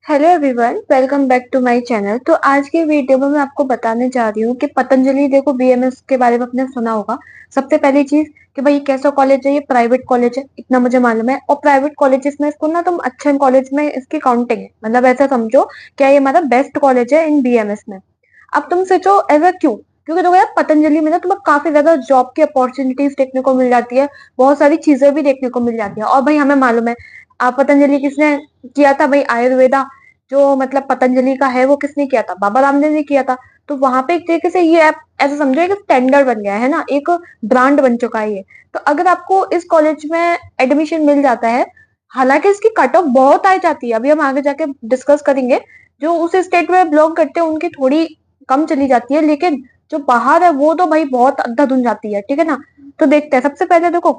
Hello everyone, welcome back to my channel. तो आज के वीडियो में मैं आपको बताने जा रही हूँ कि पतंजलि, देखो बीएमएस के बारे में आपने सुना होगा। सबसे पहली चीज कि भाई कैसा कॉलेज है, ये प्राइवेट कॉलेज है, इतना मुझे मालूम है। और प्राइवेट कॉलेजेस में इसको ना तुम अच्छे कॉलेज में इसकी काउंटिंग है, मतलब ऐसा समझो क्या ये हमारा बेस्ट कॉलेज है इन बीएमएस में। अब तुम सोचो ऐसा क्यों? क्योंकि देखो यार, पतंजलि में ना तुम्हें काफी ज्यादा जॉब की अपॉर्चुनिटीज देखने को मिल जाती है, बहुत सारी चीजें भी देखने को मिल जाती है। और भाई हमें मालूम है, आप पतंजलि किसने किया था भाई? आयुर्वेदा जो मतलब पतंजलि का है वो किसने किया था? बाबा रामदेव ने किया था। तो वहां पे एक तरीके से ये ऐप ऐसा समझो एक स्टैंडर्ड बन गया है ना, एक ब्रांड बन चुका है ये। तो अगर आपको इस कॉलेज में एडमिशन मिल जाता है, हालांकि इसकी कट ऑफ बहुत आ जाती है, अभी हम आगे जाके डिस्कस करेंगे। जो उस स्टेट में बिलोंग करते हैं उनकी थोड़ी कम चली जाती है, लेकिन जो बाहर है वो तो भाई बहुत अंधाधुन जाती है, ठीक है ना। तो देखते हैं, सबसे पहले देखो,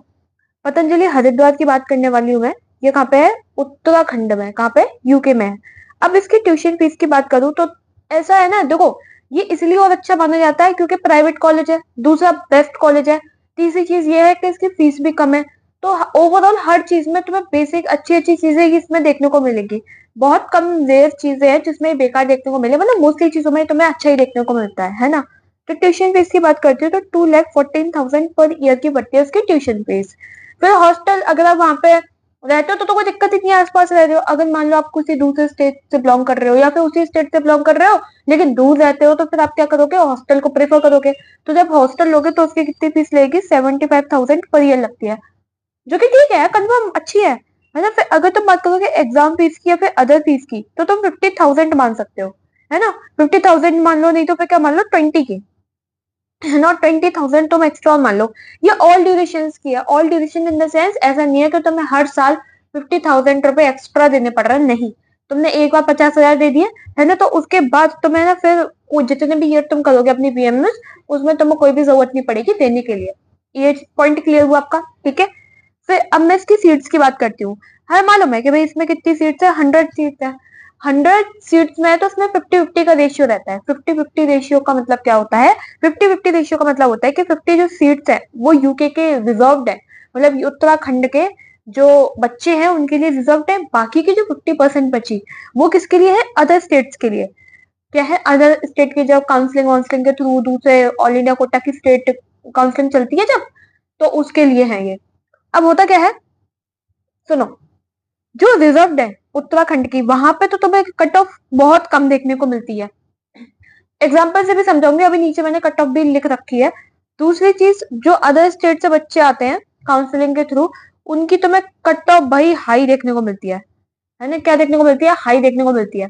पतंजलि हरिद्वार की बात करने वाली हूँ मैं। ये कहाँ पे है? उत्तराखंड में। कहाँ पे? यूके में है। अब इसकी ट्यूशन फीस की बात करूँ तो ऐसा है ना, देखो ये इसलिए और अच्छा माना जाता है क्योंकि प्राइवेट कॉलेज है, दूसरा बेस्ट कॉलेज है, तीसरी चीज ये है कि इसकी फीस भी कम है। तो ओवरऑल हर चीज में तुम्हें बेसिक अच्छी अच्छी चीजें इसमें देखने को मिलेगी। बहुत कम रेयर चीजें हैं जिसमें बेकार देखने को मिले, मतलब मोस्टली चीजों में तुम्हें अच्छा ही देखने को मिलता है ना। तो ट्यूशन फीस की बात करती हूँ तो 2,14,000 पर ईयर की बढ़ती है उसकी ट्यूशन फीस। फिर हॉस्टल, अगर आप वहां पे रहते हो तो कोई दिक्कत ही नहीं है, आसपास रह रहे हो। अगर मान लो आप किसी दूसरे स्टेट से बिलोंग कर रहे हो या फिर उसी स्टेट से बिलोंग कर रहे हो लेकिन दूर रहते हो, तो फिर आप क्या करोगे? हॉस्टल को प्रेफर करोगे। तो जब हॉस्टल लोगे तो उसकी कितनी फीस लगेगी? 75,000 पर ईयर लगती है, जो कि ठीक है, कंफर्म अच्छी है। मतलब फिर अगर तुम बात करोगे एग्जाम फीस की या फिर अदर फीस की तो तुम 50,000 मान सकते हो, है ना। 50,000 मान लो, नहीं तो फिर क्या मान लो, 20 की, नॉट 20,000 तुम एक्स्ट्रा मान लो। ये ऑल ड्यूरेशन की है। All duration in the sense ऐसा नहीं है कि तुम्हें हर साल 50,000 रुपए एक्स्ट्रा देने पड़ रहे हैं, नहीं। तुमने एक बार 50,000 दे दिए, है ना, तो उसके बाद तुम्हें ना फिर जितने भी ईयर तुम करोगे अपनी बीएमएस, उसमें तुम्हें कोई भी जरूरत नहीं पड़ेगी देने के लिए। ये पॉइंट क्लियर हुआ आपका? ठीक है। फिर अब मैं इसकी सीट्स की बात करती हूँ। हमें मालूम है कि भाई इसमें कितनी सीट्स है? 100 सीट्स है। 100 सीट्स में तो उसमें 50-50 का रेशियो रहता है। 50-50 रेशियो का मतलब क्या होता है? 50-50 रेशियो का मतलब होता है कि 50 जो सीट्स है वो यूके के रिजर्व्ड है, मतलब उत्तराखंड के जो बच्चे हैं उनके लिए रिजर्व्ड है। बाकी की जो 50% बची वो किसके लिए है? अदर स्टेट्स के लिए। क्या है? अदर स्टेट की जब काउंसलिंग वाउंसलिंग के थ्रू दूसरे ऑल इंडिया कोटा की स्टेट काउंसलिंग चलती है जब, तो उसके लिए है ये। अब होता क्या है, सुनो, जो रिजर्व्ड है उत्तराखंड की, वहां पे तो तुम्हें कट ऑफ बहुत कम देखने को मिलती है। एग्जाम्पल से भी समझाऊंगी, अभी नीचे मैंने कट ऑफ भी लिख रखी है। दूसरी चीज, जो अदर स्टेट से बच्चे आते हैं काउंसलिंग के थ्रू, उनकी तुम्हें कट ऑफ भाई हाई देखने को मिलती है ना। क्या देखने को मिलती है? हाई देखने को मिलती है।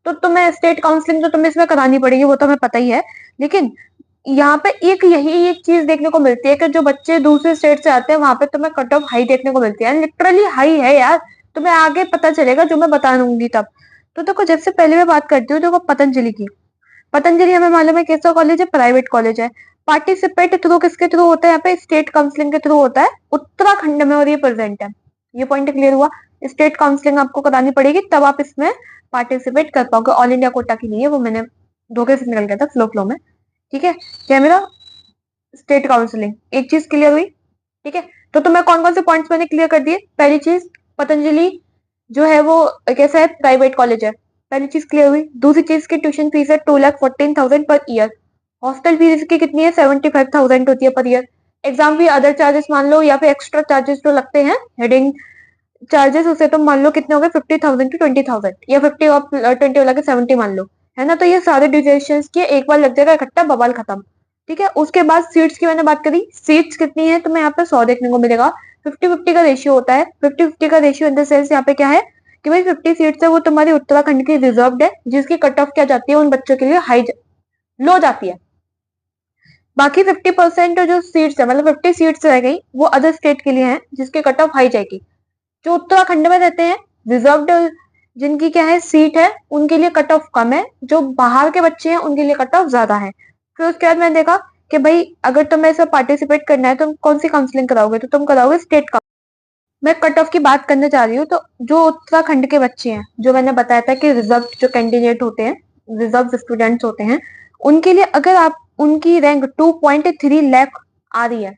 तो तुम्हें स्टेट काउंसलिंग तो तुम्हें इसमें करानी पड़ेगी, वो तो हमें पता ही है। लेकिन यहाँ पे एक यही एक चीज देखने को मिलती है कि जो बच्चे दूसरे स्टेट से आते हैं वहां पे तुम्हें कट ऑफ हाई देखने को मिलती है, लिटरली हाई है यार। तुम्हें आगे पता चलेगा जो मैं बता दूंगी तब। तो देखो, जब से पहले मैं बात करती हूँ देखो पतंजलि की। पतंजलि हमें मालूम है कैसा कॉलेज है? प्राइवेट कॉलेज है। पार्टिसिपेट थ्रू किसके थ्रू होता है? यहाँ पे स्टेट काउंसलिंग के थ्रू होता है उत्तराखंड में, और ये प्रेजेंट है। ये पॉइंट क्लियर हुआ? स्टेट काउंसलिंग आपको करानी पड़ेगी तब आप इसमें पार्टिसिपेट कर पाओगे। ऑल इंडिया कोटा की नहीं है वो, मैंने धोखे से निकल गया था फ्लो फ्लो में। ठीक है, क्या मेरा स्टेट काउंसलिंग, एक चीज क्लियर हुई? ठीक है। तो तुम्हें कौन कौन से पॉइंट्स मैंने क्लियर कर दिए? पहली चीज, पतंजलि जो है वो कैसा है? प्राइवेट कॉलेज है, पहली चीज क्लियर हुई। दूसरी चीज की ट्यूशन फीस है 2,14,000 पर ईयर। हॉस्टल फीस की कितनी है? 75,000 होती है पर ईयर। एग्जाम फी अदर चार्जेस मान लो या फिर एक्स्ट्रा चार्जेस जो लगते हैं, हेडिंग चार्जेस, उसे तुम मान लो कितने हो गए? 50,000 टू 20,000, या 50 और 20 वाला के 70 मान लो, है ना। तो ये सारे ड्यूरेशन के एक बार लग जाएगा इकट्ठा, बवाल खत्म। ठीक है। उसके बाद सीट्स की मैंने बात करी, सीट्स कितनी है तुम्हें यहाँ पे? 100 देखने को मिलेगा। 50-50 का रेशियो होता है। 50-50 का रेशियो इन द सेंस यहाँ पे क्या है कि भाई 50 सीट्स है वो तुम्हारी उत्तराखंड की रिजर्व्ड है, जिसकी कट ऑफ क्या जाती है उन बच्चों के लिए? हाई लो जाती है। बाकी 50% जो सीट्स है, मतलब 50 सीट्स रह गई, वो अदर स्टेट के लिए है जिसकी कट ऑफ हाई जाएगी। जो उत्तराखंड में रहते हैं रिजर्व्ड, जिनकी क्या है सीट है, उनके लिए कट ऑफ कम है। जो बाहर के बच्चे हैं उनके लिए कट ऑफ ज्यादा है। फिर उसके बाद मैंने देखा कि भाई अगर तुम्हें इसमें पार्टिसिपेट करना है तो कौन सी काउंसलिंग कराओगे? तो तुम कराओगे स्टेट का। मैं कट ऑफ की बात करने जा रही हूँ। तो जो उत्तराखंड के बच्चे हैं, जो मैंने बताया था कि रिजर्व जो कैंडिडेट होते हैं, रिजर्व स्टूडेंट्स होते हैं, उनके लिए अगर आप उनकी रैंक 2.3 लाख आ रही है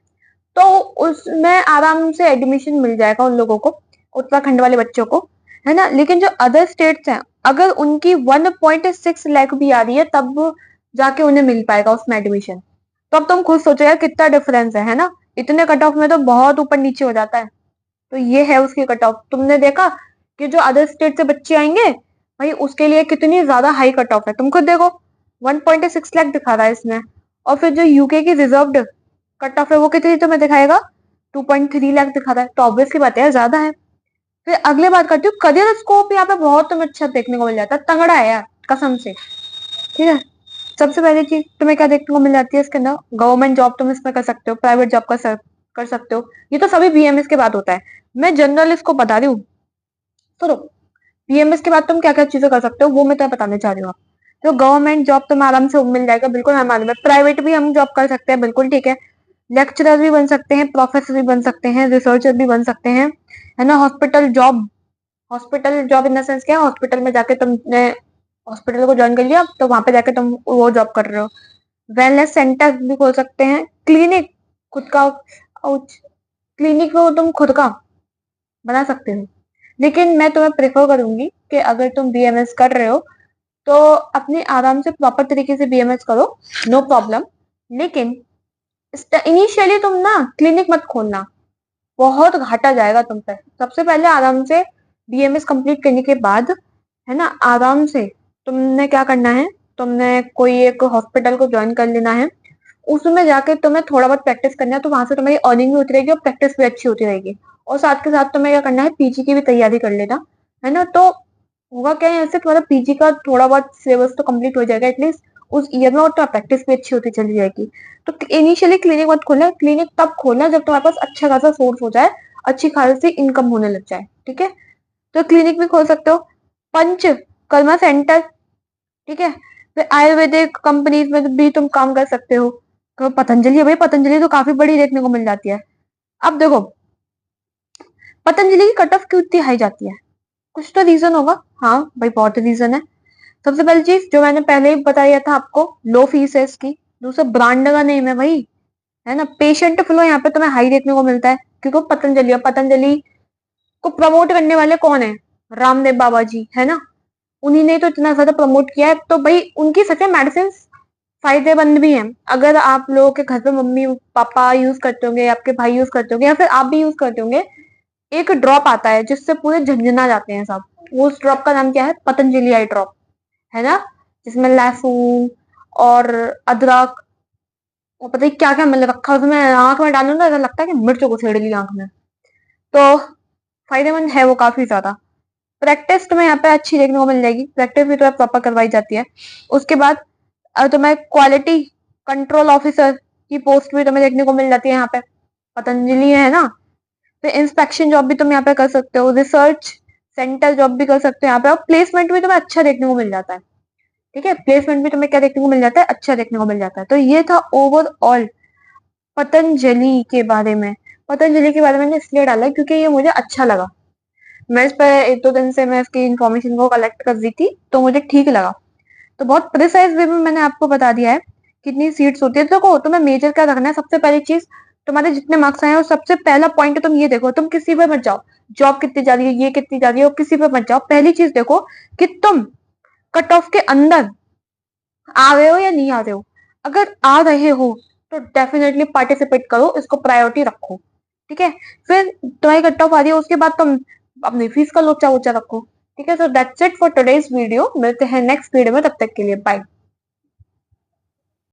तो उसमें आराम से एडमिशन मिल जाएगा उन लोगों को, उत्तराखंड वाले बच्चों को, है ना। लेकिन जो अदर स्टेट्स हैं अगर उनकी 1.6 लाख भी आ रही है तब जाके उन्हें मिल पाएगा उसमें एडमिशन। तो अब तुम खुद सोचो यार कितना डिफरेंस है ना। इतने कट ऑफ में तो बहुत ऊपर नीचे हो जाता है। तो ये है उसकी कट ऑफ। तुमने देखा कि जो अदर स्टेट से बच्चे आएंगे भाई उसके लिए कितनी ज्यादा हाई कट ऑफ है। तुम खुद देखो 1.6 लाख दिखा रहा है इसमें। और फिर जो यूके की रिजर्व्ड कट ऑफ है वो कितनी तुम्हें दिखाएगा, 2.3 लाख दिखा रहा है। तो ऑब्वियसली बात है ज्यादा है। फिर अगले बात करती हूँ, करियर स्कोप यहाँ पे बहुत तुम्हें अच्छा देखने को मिल जाता है, तगड़ा है यार कसम से। ठीक है, सबसे पहली चीज तुम्हें क्या देखने को मिल जाती है इसके अंदर, गवर्नमेंट जॉब तुम इसमें कर सकते हो, प्राइवेट जॉब कर सकते हो। ये तो सभी बीएमएस के बाद होता है, मैं जनरल इसको बता रही हूँ। सुनो, बीएमएस के बाद तुम क्या क्या चीजें कर सकते हो वो मैं तुम्हें बताने चाह रही हूँ। तो गवर्नमेंट जॉब तुम्हें आराम से मिल जाएगा, बिल्कुल मैं मालूम है। प्राइवेट भी हम जॉब कर सकते हैं, बिल्कुल ठीक है। लेक्चरर भी बन सकते हैं, प्रोफेसर भी बन सकते हैं, रिसर्चर भी बन सकते हैं, है ना। Hospital job in the sense क्या है, हॉस्पिटल में जाके तुमने हॉस्पिटल को ज्वाइन कर लिया तो वहां पे जाके तुम वो जॉब कर रहे हो। वेलनेस सेंटर भी खोल सकते हैं, क्लिनिक खुद का, क्लिनिक वो तुम खुद का बना सकते हो। लेकिन मैं तुम्हें प्रेफर करूंगी कि अगर तुम बीएमएस कर रहे हो तो अपने आराम से प्रॉपर तरीके से बीएमएस करो, नो प्रॉब्लम। लेकिन इनिशियली तुम ना क्लिनिक मत खोलना, बहुत घाटा जाएगा तुम पे। सबसे पहले आराम से बीएमएस कंप्लीट करने के बाद, है ना, आराम से तुमने क्या करना है, तुमने कोई एक हॉस्पिटल को ज्वाइन कर लेना है। उसमें जाके तुम्हें थोड़ा बहुत प्रैक्टिस करना है, तो वहां से तुम्हारी अर्निंग भी होती रहेगी और प्रैक्टिस भी अच्छी होती रहेगी। और साथ के साथ तुम्हें क्या करना है, पीजी की भी तैयारी कर लेना, है ना। तो होगा क्या है, ऐसे तुम्हारा पीजी का थोड़ा बहुत सिलेबस तो कंप्लीट हो जाएगा एटलीस्ट उस ईयर में, और तो प्रैक्टिस भी अच्छी होती चली जाएगी। तो इनिशियली क्लिनिक मत खोलना, क्लिनिक तब खोलना जब तुम्हारे पास अच्छा खासा सोर्स हो जाए, अच्छी खासी इनकम होने लग जाए। ठीक है, तो क्लिनिक भी खोल सकते हो, पंच कर्मा सेंटर, ठीक है। फिर आयुर्वेदिक कंपनीज में भी तुम काम कर सकते हो। तो पतंजलि है भाई, पतंजलि तो काफी बड़ी देखने को मिल जाती है। अब देखो पतंजलि की कट ऑफ क्यों इतनी हाई जाती है, कुछ तो रीजन होगा। हाँ भाई बहुत रीजन है। सबसे पहली चीज जो मैंने पहले ही बताया था आपको, लो फीस है इसकी। दूसरा ब्रांड का नेम है भाई, है ना। पेशेंट फ्लो यहाँ पे तुम्हें हाई देखने को मिलता है क्योंकि पतंजलि, और पतंजलि को प्रमोट करने वाले कौन है, रामदेव बाबा जी, है ना। उन्हीं ने तो इतना ज्यादा प्रमोट किया है, तो भाई उनकी सच में मेडिसिन फायदेमंद भी है। अगर आप लोगों के घर पे मम्मी पापा यूज करते होंगे, आपके भाई यूज करते होंगे, या फिर आप भी यूज करते होंगे, एक ड्रॉप आता है जिससे पूरे झंझना जाते हैं सब। उस ड्रॉप का नाम क्या है, पतंजलि आई ड्रॉप, है ना। जिसमें लहसुन और अदरक और पता नहीं क्या क्या मिल रखा है उसमें, आंख में डालू ना ऐसा लगता है कि मिर्च को छेड़ ली आंख में। तो फायदेमंद है वो काफी ज्यादा। प्रैक्टिस तुम्हें यहाँ पे अच्छी देखने को मिल जाएगी, प्रैक्टिस भी तुम्हें प्रॉपर करवाई जाती है। उसके बाद तुम्हें क्वालिटी कंट्रोल ऑफिसर की पोस्ट भी तुम्हें देखने को मिल जाती है यहाँ पे, पतंजलि है ना। फिर इंस्पेक्शन जॉब भी तुम यहाँ पे कर सकते हो, रिसर्च सेंटर जॉब भी कर सकते हो यहाँ पे, और प्लेसमेंट भी तुम्हें अच्छा देखने को मिल जाता है। ठीक है, प्लेसमेंट भी तुम्हें क्या देखने को मिल जाता है, अच्छा देखने को मिल जाता है। तो ये था ओवरऑल पतंजलि के बारे में। पतंजलि के बारे में मैंने इसलिए डाला क्योंकि ये मुझे अच्छा लगा। मैं इस पर एक दो दिन से मैं इसकी इन्फॉर्मेशन को कलेक्ट कर रही थी तो मुझे ठीक लगा। तो बहुत प्रिसाइज वे में मैंने आपको बता दिया है कितनी सीट्स होती है। तो देखो तुम्हें मेजर क्या रखना है, सबसे पहली चीज तुम्हारे जितने मार्क्स आए और सबसे पहला पॉइंट तुम ये देखो, तुम किसी पे मत जाओ जॉब कितनी जा रही है, ये कितनी जा रही है, और किसी पे मत जाओ। पहली चीज देखो कि तुम कट ऑफ के अंदर आ रहे हो या नहीं आ रहे हो। अगर आ रहे हो तो डेफिनेटली पार्टिसिपेट करो, इसको प्रायोरिटी रखो। ठीक है, फिर तुम्हारी कट ऑफ आ रही है उसके बाद तुम अपनी फीस का लोचा वोचा रखो। ठीक है, so that's it for today's video. मिलते हैं नेक्स्ट वीडियो में, तब तक के लिए बाय।